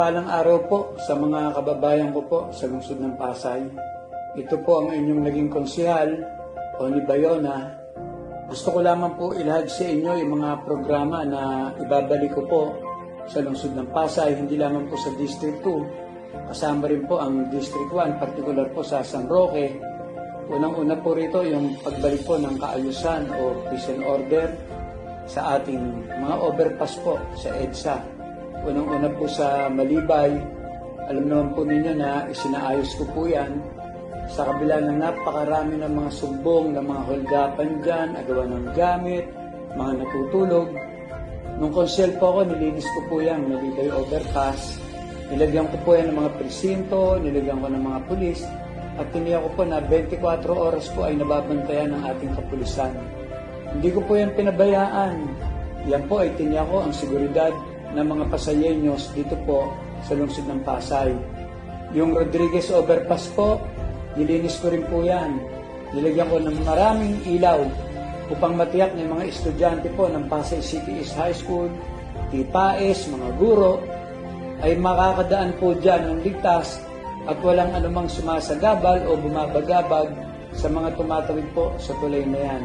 Palang araw po sa mga kababayan ko po sa lungsod ng Pasay. Ito po ang inyong naging konsehal, Oni Bayona. Gusto ko lamang po ilahad sa inyo yung mga programa na ibabalik ko po sa lungsod ng Pasay, hindi lamang po sa District 2. Kasama rin po ang District 1, particular po sa San Roque. Unang-una po rito yung pagbalik po ng kaayusan o peace and order sa ating mga overpass po sa EDSA. Unang-una po sa Malibay, alam naman po ninyo na isinaayos ko po yan sa kabila ng napakarami ng mga sumbong ng mga holdapan dyan, agawan ng gamit, mga natutulog. Nung konsel po ako, nilinis ko po yan, Malibay overpass. Nilagyan ko po yan ng mga presinto, nilagyan ko ng mga pulis, at tiniyak ko po na 24 oras po ay nababantayan ng ating kapulisan. Hindi ko po yan pinabayaan. Yan po ay tiniyak ko ang seguridad ng mga Pasayeños dito po sa lungsod ng Pasay. Yung Rodriguez Overpass po, nilinis ko rin po yan. Nilagyan ko ng maraming ilaw upang matiyak ng mga estudyante po ng Pasay City East High School, TPAES, mga guro, ay makakadaan po dyan ng ligtas at walang anumang sumasagabal o bumabagabag sa mga tumatawid po sa tulay na yan.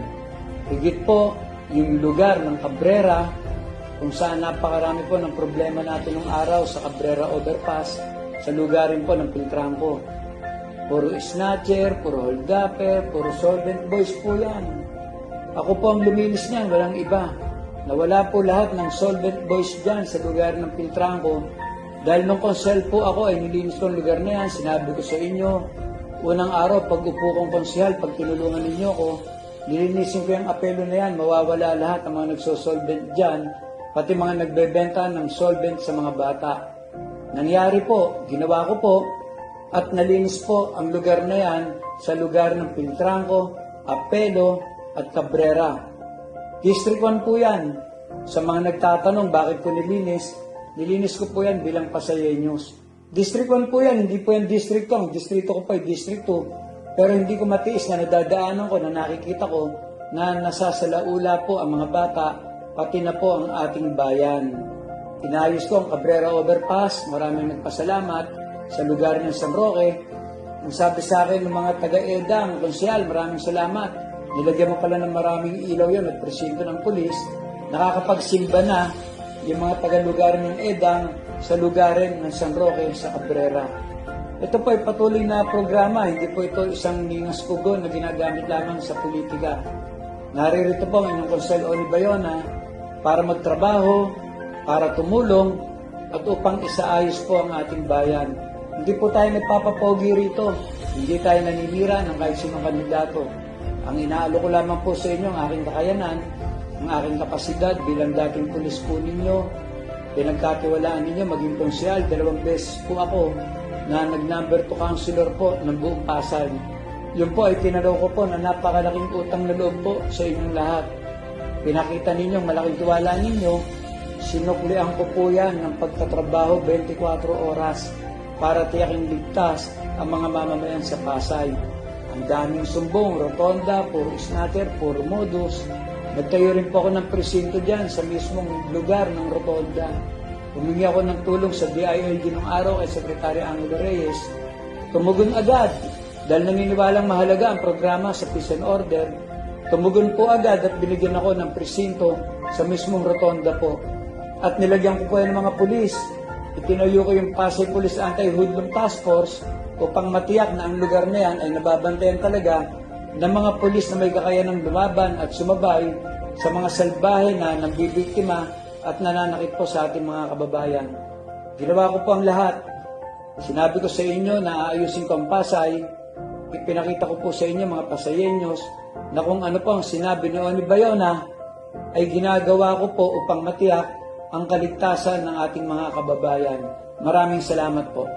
Higit po yung lugar ng Cabrera, kung saan napakarami po ng problema natin ng araw sa Cabrera Overpass, sa lugar rin po ng Piltrampo. Puro snatcher, puro holdupper, puro solvent boys po yan. Ako po ang luminis niyan, walang iba. Nawala po lahat ng solvent boys dyan sa lugar ng Piltrampo. Dahil nung konsel po ako ay nilinis ko ang lugar na yan, sinabi ko sa inyo, unang araw pag upo kong konsehal, pag tinulungan ninyo ko, nilinisin ko yung apelo na yan, mawawala lahat ng mga nagsosolvent dyan, pati mga nagbebenta ng solvent sa mga bata. Nangyari po, ginawa ko po, at nalinis po ang lugar na yan sa lugar ng Piltrampo, Apelo, at Cabrera. District 1 po yan. Sa mga nagtatanong bakit ko nilinis ko po yan bilang Pasayeños. District 1 po yan, hindi po yan District 2. Ang distrito ko po ay District 2. Pero hindi ko matiis na nadadaanan ko, na nakikita ko na nasasalaula po ang mga bata, pati na po ang ating bayan. Inayos ko ang Cabrera Overpass, maraming nagpasalamat sa lugar ng San Roque. Ang sabi sa akin ng mga taga-EDA, konsehal, maraming salamat. Nilagyan mo pala ng maraming ilaw yun at presinto ng pulis. Nakakapagsimba na yung mga taga-lugar ng EDA sa lugarin ng San Roque sa Cabrera. Ito po ay patuloy na programa, hindi po ito isang ningas pugon na ginagamit lamang sa politika. Naririto po ang inyong konsel Oni Bayona para magtrabaho, para tumulong, at upang isaayos po ang ating bayan. Hindi po tayo nagpapapogi rito, hindi tayo naninira ng kahit sinong kandidato. Ang inaalo ko lamang po sa inyo ang aking kakayanan, ang aking kapasidad bilang dating pulis po ninyo. Pinagkatiwalaan ninyo maging konsehal, 2 beses po ako na nag-number 2 councilor po ng buong Pasay. Yun po ay tinanaw ko po na napakalaking utang na loob po sa inyong lahat. Pinakita ninyo malaking tiwala ninyo, sinuklian ko po yan ng pagtatrabaho 24 oras para tiyaking ligtas ang mga mamamayan sa Pasay. Ang daming sumbong, rotonda, puro snatter, puro modus. Nagtayo rin po ako ng presinto dyan sa mismong lugar ng rotonda. Humingi ako ng tulong sa DILG nung araw kay Secretary Angelo Reyes. Tumugon agad dahil naniniwalang mahalaga ang programa sa peace and order. Tumugon po agad at binigyan ako ng presinto sa mismong rotonda po. At nilagyan ko po yan ng mga pulis. Itinayo ko yung Pasay Police Anti-Hoodlum Task Force upang matiyak na ang lugar na yan ay nababantayan talaga ng mga pulis na may kakayanang lumaban at sumabay sa mga salbahe na nambibiktima at nananakit po sa ating mga kababayan. Ginawa ko po ang lahat. Sinabi ko sa inyo na aayusin ko ang Pasay. Ipinakita ko po sa inyo mga Pasayeños na kung ano po ang sinabi ni Oni Bayona ay ginagawa ko po upang matiyak ang kaligtasan ng ating mga kababayan. Maraming salamat po.